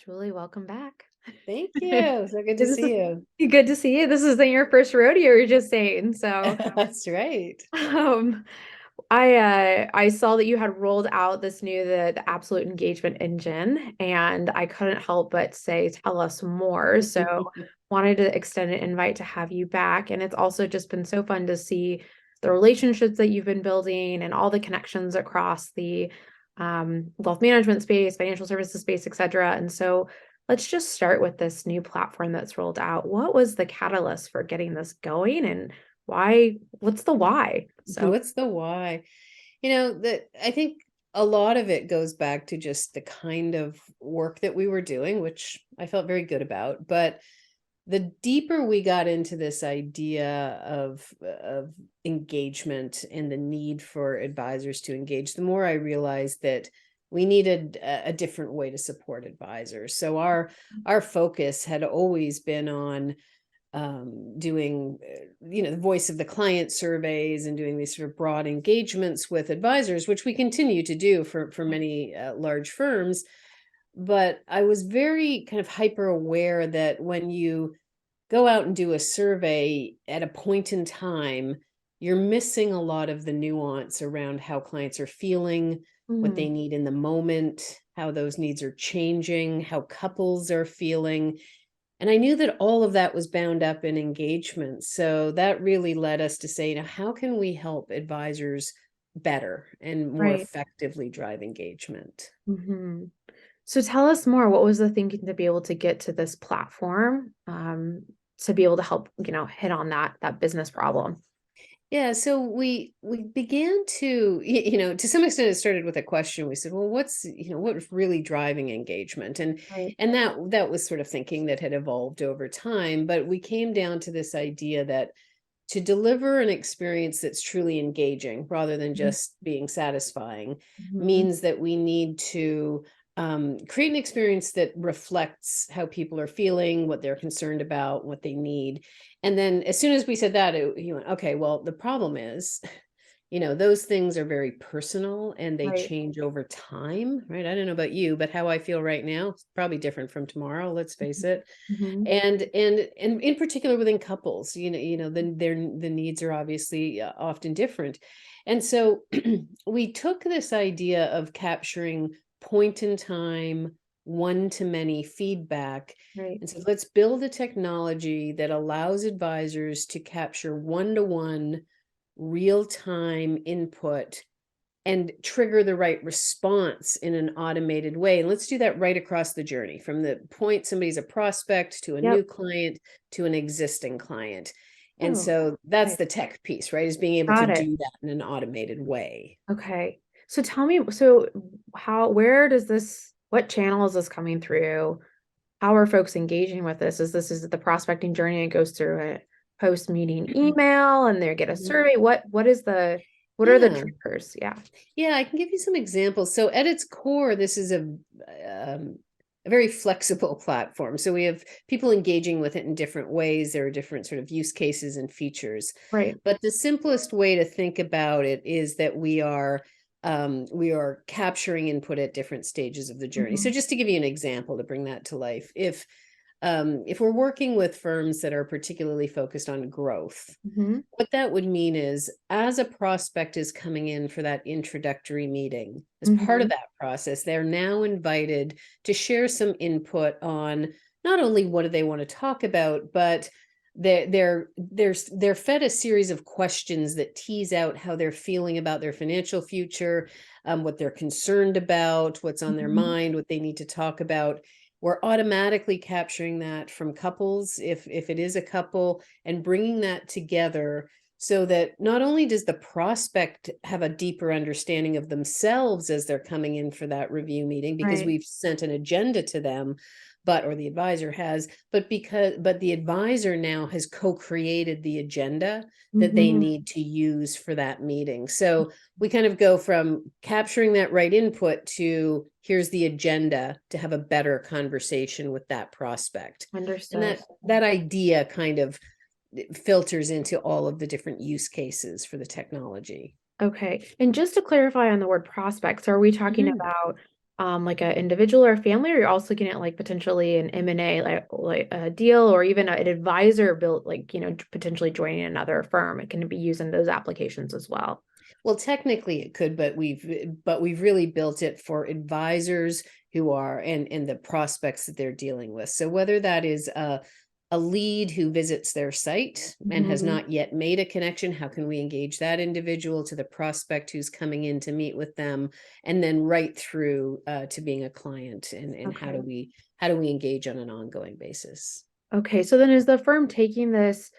Julie, welcome back. Thank you. So good to This see is you. good to see you. This isn't your first rodeo, you're just saying. So, That's right. um, I saw that you had rolled out this new the absolute engagement engine, and I couldn't help but say, tell us more. So, wanted to extend an invite to have you back. And it's also just been so fun to see the relationships that you've been building and all the connections across the wealth management space, financial services space, et cetera. And so let's just start with this new platform that's rolled out. What was the catalyst for getting this going and why? What's the why? So, What's the why? That I think a lot of it goes back to just the kind of work that we were doing, which I felt very good about. But the deeper we got into this idea of engagement and the need for advisors to engage, the more I realized that we needed a different way to support advisors. So our focus had always been on doing the voice of the client surveys and doing these sort of broad engagements with advisors, which we continue to do for many large firms. But I was very kind of hyper aware that when you go out and do a survey at a point in time, you're missing a lot of the nuance around how clients are feeling, what mm, they need in the moment, how those needs are changing, how couples are feeling. And I knew that all of that was bound up in engagement. So that really led us to say, how can we help advisors better and more right. effectively drive engagement? hmm So tell us more. What was the thinking to be able to get to this platform, to be able to help, hit on that business problem? Yeah, so we began to, to some extent it started with a question. We said, well, what's really driving engagement? And Right. and that was sort of thinking that had evolved over time, but we came down to this idea that to deliver an experience that's truly engaging rather than just being satisfying Mm-hmm. means that we need to create an experience that reflects how people are feeling, what they're concerned about, what they need. And then as soon as we said that, he went, okay, well, the problem is, those things are very personal and they Right. change over time, right? I don't know about you, but how I feel right now is probably different from tomorrow, let's face it. Mm-hmm. And in particular within couples, the needs are obviously often different. And so we took this idea of capturing point in time, one to many feedback, Right. and so let's build a technology that allows advisors to capture one to one real time input and trigger the right response in an automated way. And let's do that right across the journey from the point somebody's a prospect to a new Yep. client to an existing client. And Oh, so that's okay. the tech piece, right? Is being able to Got it. do that in an automated way. Okay. So tell me, so where does what channel is this coming through? How are folks engaging with this? Is it the prospecting journey and goes through a post meeting email and they get a Mhm. survey? What are the Yeah. triggers? Yeah. Yeah, I can give you some examples. So at its core, this is a very flexible platform. So we have people engaging with it in different ways. There are different sort of use cases and features. Right. But the simplest way to think about it is that we are capturing input at different stages of the journey. hmm So just to give you an example to bring that to life, if we're working with firms that are particularly focused on growth, hmm what that would mean is, as a prospect is coming in for that introductory meeting, as part of hmm that process, they're now invited to share some input on not only what do they want to talk about, but they're fed a series of questions that tease out how they're feeling about their financial future, what they're concerned about, what's on their hmm mind, what they need to talk about. We're automatically capturing that from couples, if it is a couple, and bringing that together so that not only does the prospect have a deeper understanding of themselves as they're coming in for that review meeting because Right. we've sent an agenda to them, or the advisor has, but the advisor now has co-created the agenda that they hmm need to use for that meeting. So we kind of go from capturing that right input to here's the agenda to have a better conversation with that prospect. And Understood. that idea kind of filters into all of the different use cases for the technology. Okay. And just to clarify on the word prospects, are we talking Mhm. about like an individual or a family, or you're also looking at like potentially an M&A, like a deal, or even an advisor built, like, potentially joining another firm. It can be used in those applications as well. Well, technically it could, but we've really built it for advisors who are and the prospects that they're dealing with. So whether that is a lead who visits their site and has Mhm. not yet made a connection, how can we engage that individual, to the prospect who's coming in to meet with them, and then right through to being a client, and Okay. how do we engage on an ongoing basis? Okay. So then is the firm taking this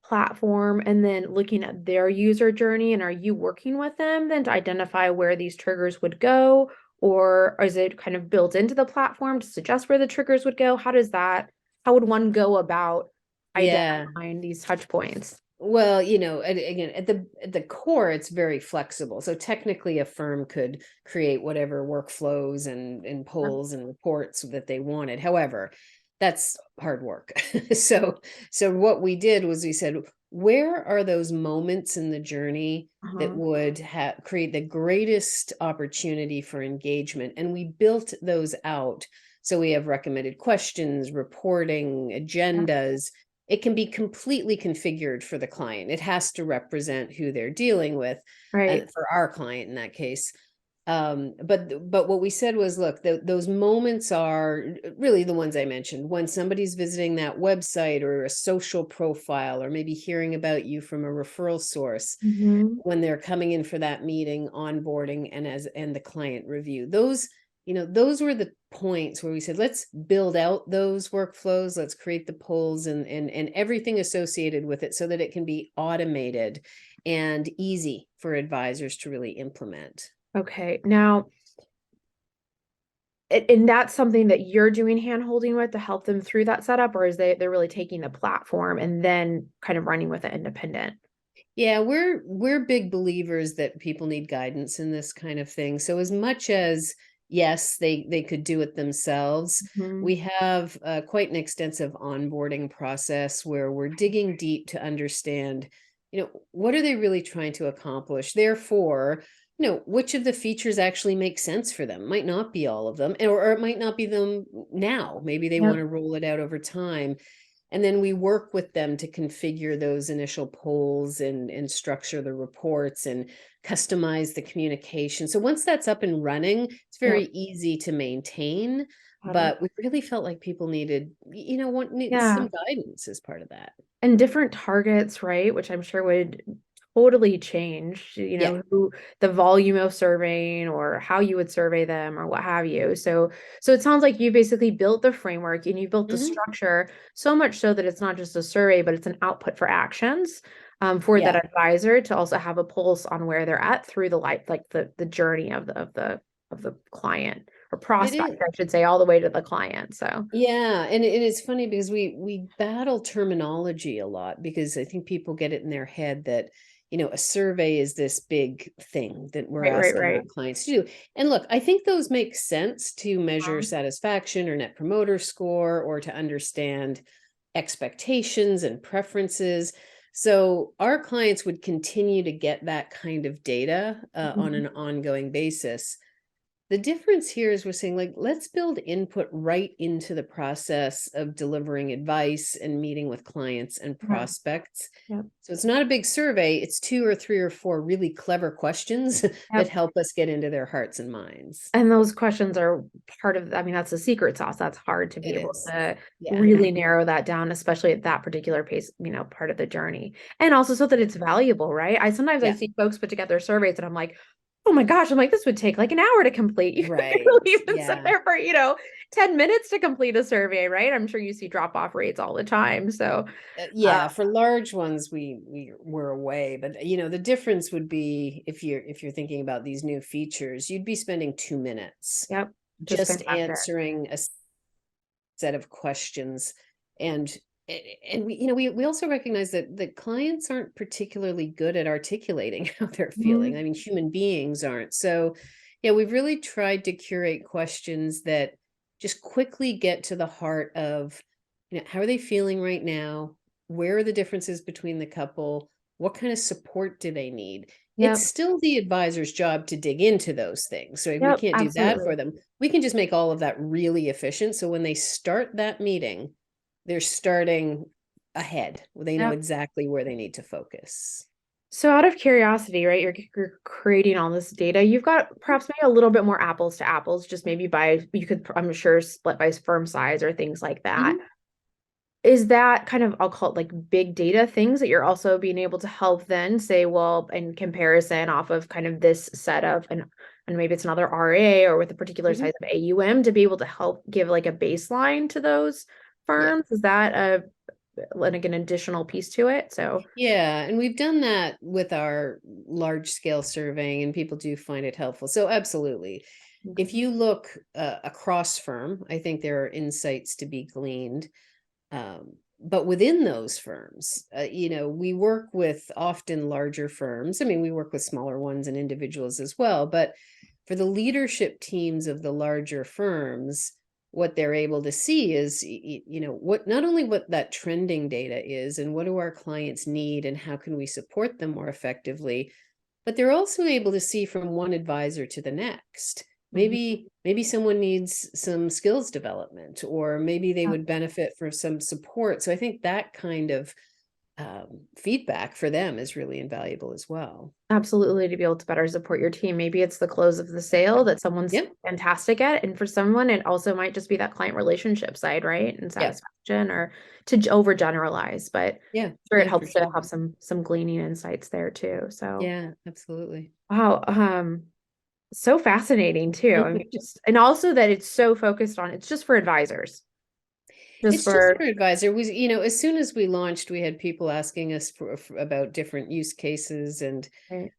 platform and then looking at their user journey, and are you working with them then to identify where these triggers would go, or is it kind of built into the platform to suggest where the triggers would go? How would one go about Yeah. identifying these touch points? Well, again, at the core, it's very flexible. So technically, a firm could create whatever workflows and polls and reports that they wanted. However, that's hard work. So, so what we did was we said, where are those moments in the journey that Uh-huh. would create the greatest opportunity for engagement? And we built those out. So we have recommended questions, reporting, Yeah. agendas. It can be completely configured for the client. It has to represent who they're dealing with, Right. and for our client in that case. But what we said was, look, those moments are really the ones I mentioned. When somebody's visiting that website or a social profile, or maybe hearing about you from a referral source, Hmm. when they're coming in for that meeting, onboarding, and the client review. Those were the points where we said, let's build out those workflows, let's create the polls and everything associated with it, so that it can be automated and easy for advisors to really implement. Okay. Now, and that's something that you're doing hand holding with to help them through that setup, or is they're really taking the platform and then kind of running with it independent? Yeah, we're big believers that people need guidance in this kind of thing. So as much as, yes, they could do it themselves, Mhm. we have quite an extensive onboarding process where we're digging deep to understand, what are they really trying to accomplish? Therefore, which of the features actually make sense for them? Might not be all of them, or it might not be them now. Maybe they want Yep. to roll it out over time. And then we work with them to configure those initial polls and structure the reports and customize the communication. So once that's up and running, it's Yep. very easy to maintain. Got it. But we really felt like people need Yeah. some guidance as part of that. And different targets, right? Which I'm sure would totally change, Yeah. who the volume of surveying or how you would survey them or what have you. So it sounds like you basically built the framework and you built the Hmm. structure so much so that it's not just a survey, but it's an output for actions, for that Yeah, advisor to also have a pulse on where they're at through the life, like the journey of the client or it prospect, is. I should say, all the way to the client. So Yeah, and it's funny because we battle terminology a lot, because I think people get it in their head that, a survey is this big thing that we're right, right, asking our right. clients to do. And look, I think those make sense to measure Um, satisfaction or net promoter score, or to understand expectations and preferences. So our clients would continue to get that kind of data on mhm. an ongoing basis. The difference here is we're saying, like, let's build input right into the process of delivering advice and meeting with clients and Yeah. prospects. Yep. So it's not a big survey, it's two or three or four really clever questions that Yep. help us get into their hearts and minds. And those questions are part of, I mean, that's the secret sauce. That's hard to be It able is. to Yeah. really narrow that down, especially at that particular pace, part of the journey. And also so that it's valuable, right? I Yeah. see folks put together surveys and I'm like, oh my gosh, I'm like, this would take like an hour to complete. You Right. barely even sit Yeah. there for, 10 minutes to complete a survey, right? I'm sure you see drop-off rates all the time. So Yeah, for large ones we're away, but the difference would be, if you're thinking about these new features, you'd be spending 2 minutes yep, just just fantastic. answering a set of questions. And we also recognize that the clients aren't particularly good at articulating how they're feeling. Mhm. I mean, human beings aren't. So yeah, we've really tried to curate questions that just quickly get to the heart of, how are they feeling right now? Where are the differences between the couple? What kind of support do they need? Yep. it's still the advisor's job to dig into those things. So we Yep. can't do that Absolutely. for them. We can just make all of that really efficient. So when they start that meeting, they're starting ahead. They know Yep. exactly where they need to focus. So out of curiosity, right, you're creating all this data. You've got perhaps maybe a little bit more apples to apples, just maybe by you could, I'm sure, split by firm size or things like that. Mhm. Is that kind of, I'll call it like big data things that you're also being able to help then say, well, in comparison off of kind of this set of and maybe it's another RA or with a particular Mhm. size of AUM to be able to help give like a baseline to those Yeah. firms? Is that a like an additional piece to it? So, Yeah, and we've done that with our large scale surveying, and people do find it helpful. So, absolutely. If okay. you look across firm, I think there are insights to be gleaned. But within those firms, we work with often larger firms. I mean, we work with smaller ones and individuals as well. But for the leadership teams of the larger firms, what they're able to see is, what not only what that trending data is and what do our clients need and how can we support them more effectively, but they're also able to see from one advisor to the next. Mhm. Maybe someone needs some skills development, or maybe they Yeah. would benefit from some support. So I think that kind of feedback for them is really invaluable as well. Absolutely, to be able to better support your team. Maybe it's the close of the sale that someone's Yep. fantastic at. And for someone, it also might just be that client relationship side, right? And Yeah. satisfaction or to overgeneralize. But Yeah. sure it Yeah, for helps to sure. have some gleaning insights there too. So Yeah, absolutely. wow, so fascinating too. I mean, just and also that it's so focused on it's just for advisors. Just It's just for for advisor. As soon as we launched, we had people asking us about different use cases, and right,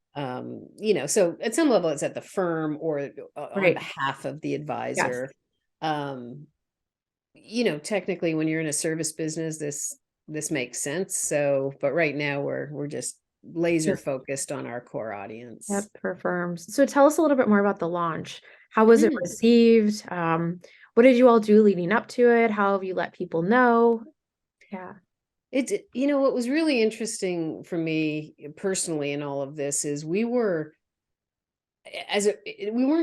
so at some level it's at the firm or on right. behalf of the Yes. advisor. um Technically when you're in a service business, this makes sense. So but right now we're just laser Just focused on our core yep, audience. for firms. So tell us a little bit more about the launch. How was it Mhm. received? What did you all do leading up to it? How have you let people know? Yeah. What was really interesting for me personally in all of this is we weren't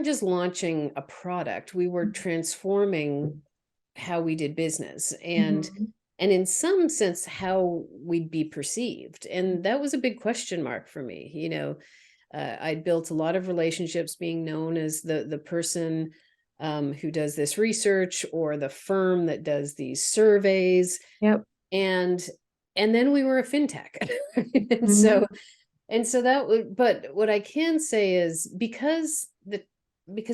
just launching a product, we were transforming how we did business, Mhm. and in some sense how we'd be perceived, and that was a big question mark for me. I'd built a lot of relationships being known as the person who does this research, or the firm that does these surveys, Yep. and then we were a fintech. and Mhm. so and so that would, but what I can say is, because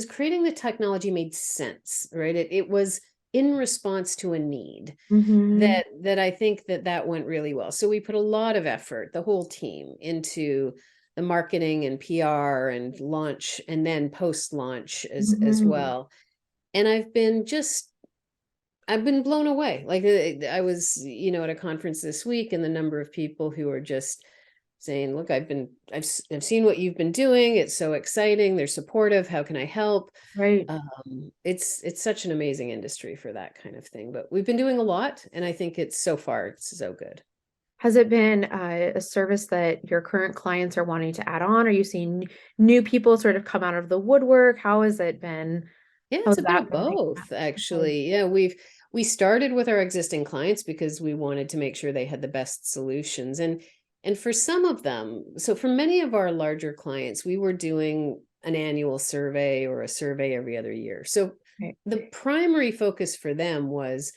creating the technology made sense, right? It was in response to a need Mhm. that I think that went really well. So we put a lot of effort, the whole team, into the marketing and PR and launch, and then post launch as Mhm. well. And I've been blown away. Like, I was, at a conference this week, and the number of people who are just saying, "Look, I've seen what you've been doing. It's so exciting. They're supportive. How can I help?" Right. It's such an amazing industry for that kind of thing. But we've been doing a lot, and I think it's so good. Has it been a service that your current clients are wanting to add on? Are you seeing new people sort of come out of the woodwork? How has it been? Yeah, How it's has a bit that of been picking up? both, Okay. actually. Yeah, we started with our existing clients because we wanted to make sure they had the best solutions. And for some of them, so for many of our larger clients, we were doing an annual survey or a survey every other year. So Right. the primary focus for them was,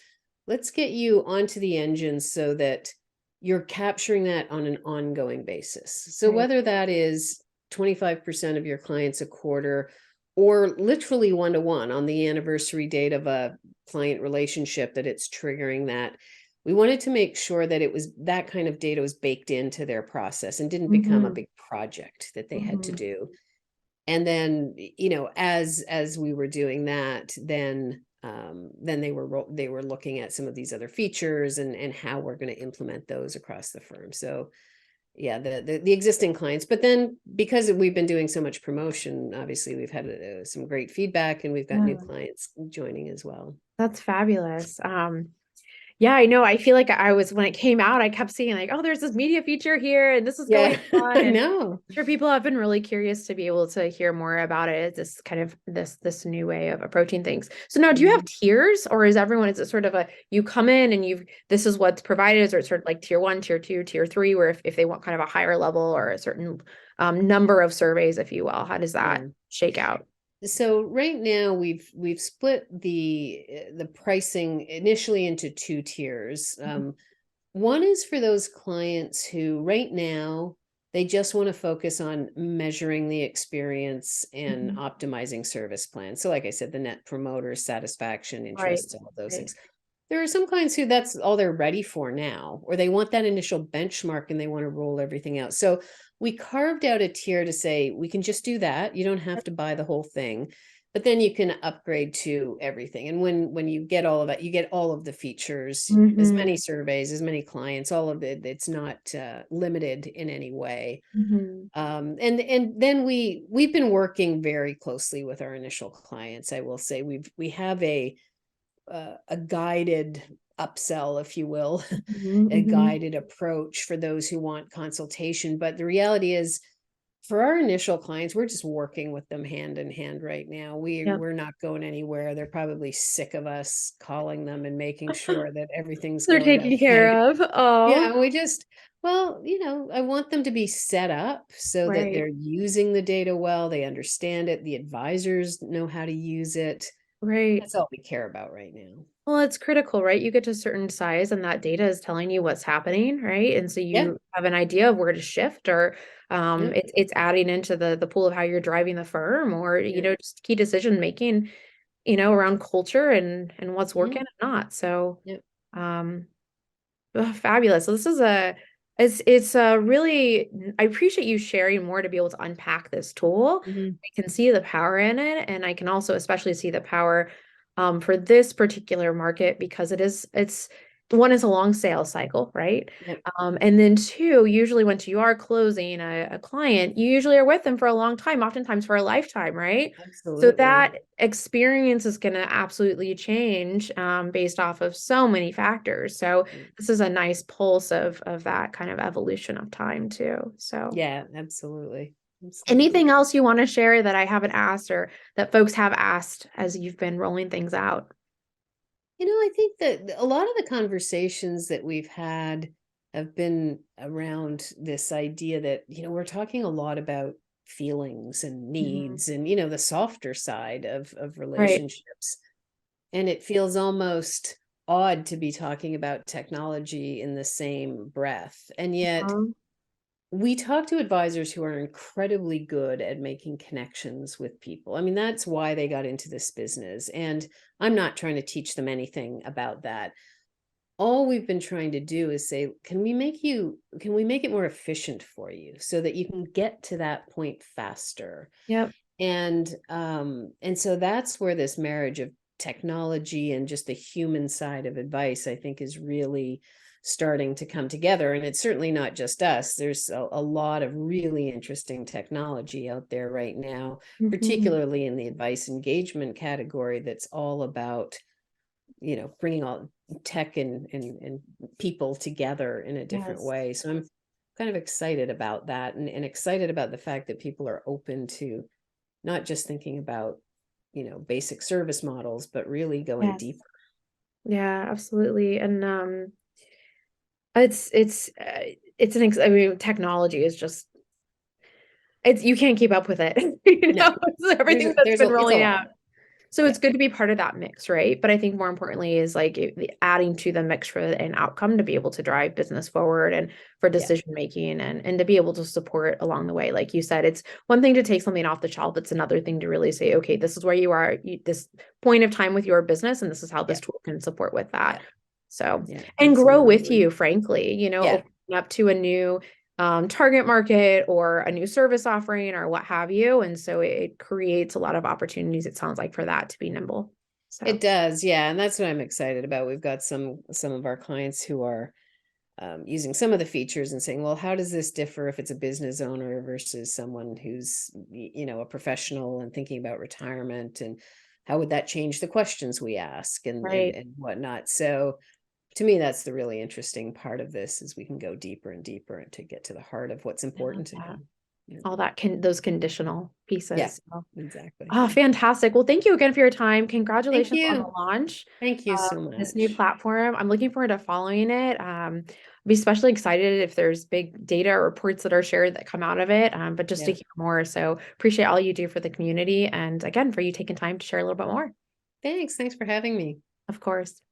let's get you onto the engine so that you're capturing that on an ongoing basis. So Right. whether that is 25% of your clients a quarter, or literally one to one on the anniversary date of a client relationship, that it's triggering that. We wanted to make sure that it was that kind of data was baked into their process and didn't become a Mhm. big project that they had to Mhm. do. And then, as we were doing that, then they were looking at some of these other features, and how we're going to implement those across the firm. So yeah, the existing clients, but then because we've been doing so much promotion, obviously we've had some great feedback, and we've got new Yeah, clients joining as well. that's fabulous. Yeah, I know. I feel like I was when it came out, I kept seeing like, oh, there's this media feature here and this is going Yeah, on. I And know. I'm sure people have been really curious to be able to hear more about it. It's this kind of this new way of approaching things. So now do you have Mhm. tiers or is everyone, is it sort of a you come in and you've this is what's provided, or it's sort of like tier one, tier two, tier three, where if they want kind of a higher level or a certain number of surveys, if you will, how does that Yeah. shake out? So right now we've split the pricing initially into two tiers. One is for those clients who right now they just want to focus on measuring the experience and Mhm. optimizing service plans. So like I said, the net promoter, satisfaction, Right. interest, all of those Right. things. There are some clients who that's all they're ready for now, or they want that initial benchmark and they want to roll everything out. So we carved out a tier to say we can just do that. You don't have to buy the whole thing, but then you can upgrade to everything. And when you get all of that, you get all of the features, as Hmm. many surveys, as many clients, all of it. It's not limited in any way. Hmm. And then we've been working very closely with our initial clients. I will say we have a guided upsell, if you will, Hmm. a Hmm. guided approach for those who want consultation. But the reality is, for our initial clients, we're just working with them hand in hand right now. Yep. We're not going anywhere. They're probably sick of us calling them and making sure that everything's They're going taken okay. care of. Oh, Yeah, we just, well, I want them to be set up so that right, they're using the data well, they understand it, the advisors know how to use it. right. That's all we care about right now. Well, it's critical, right? You get to a certain size and that data is telling you what's happening, right? And so Yeah, you have an idea of where to shift or yeah, it's adding into the pool of how you're driving the firm or, yeah, just key decision making, around culture and what's yeah, working and not. So yeah. um fabulous. So this is a it's a really I appreciate you sharing more to be able to unpack this tool. Mhm. I can see the power in it, and I can also especially see the power for this particular market because it's one is a long sales cycle, right? Yep, And then two, usually once you are closing a client, you usually are with them for a long time, oftentimes for a lifetime, right? So absolutely. that experience is going to absolutely change based off of so many factors. So Yeah, this is a nice pulse of that kind of evolution of time too. So yeah, absolutely. Absolutely. anything else you want to share that I haven't asked or that folks have asked as you've been rolling things out? I think that a lot of the conversations that we've had have been around this idea that, we're talking a lot about feelings and Mhm. needs and, the softer side of Right. relationships. And it feels almost odd to be talking about technology in the same breath. And yet, Um, we talk to advisors who are incredibly good at making connections with people. I mean, that's why they got into this business. And I'm not trying to teach them anything about that. All we've been trying to do is say, can we make it more efficient for you so that you can get to that point faster? yep. And so that's where this marriage of technology and just the human side of advice, I think, is really starting to come together. And it's certainly not just us. There's a lot of really interesting technology out there right now, Mhm. particularly in the advice engagement category, that's all about, bringing all tech and people together in a different Yes. way. So I'm kind of excited about that, and excited about the fact that people are open to not just thinking about, basic service models, but really going Yes. deeper. Yeah, absolutely. And it's I mean, technology is just it's you can't keep up with it. No, It's everything that's been it's a rolling lot. out. So Yeah, it's good to be part of that mix, right? But I think more importantly is like adding to the mix for an outcome to be able to drive business forward and for yeah, decision making and to be able to support along the way. Like you said, it's one thing to take something off the shelf. It's another thing to really say, okay, this is where you are, this point of time with your business, and this is how yeah, this tool can support with yeah, that. So, yeah, and grow with absolutely. you, frankly, Yeah, opening up to a new target market or a new service offering or what have you. And so it creates a lot of opportunities, it sounds like, for that to be nimble. it So, does. Yeah, and that's what I'm excited about. We've got some of our clients who are using some of the features and saying, well, how does this differ if it's a business owner versus someone who's, a professional and thinking about retirement, and how would that change the questions we ask and right. and whatnot. So To me, that's the really interesting part of this, is we can go deeper and deeper to get to the heart of what's I love important to that. them. Yeah, All that those conditional yeah, pieces. So, exactly. oh, fantastic. Well, thank you again for your time. Thank Congratulations on the you. launch Thank you of so this new much. platform. I'm looking forward to following it. I'll be especially excited if there's big data or reports that are shared that come out of it, but just to Yeah. hear more. So appreciate all you do for the community. And again, for you taking time to share a little bit more. Thanks. Thanks for having me. Of course.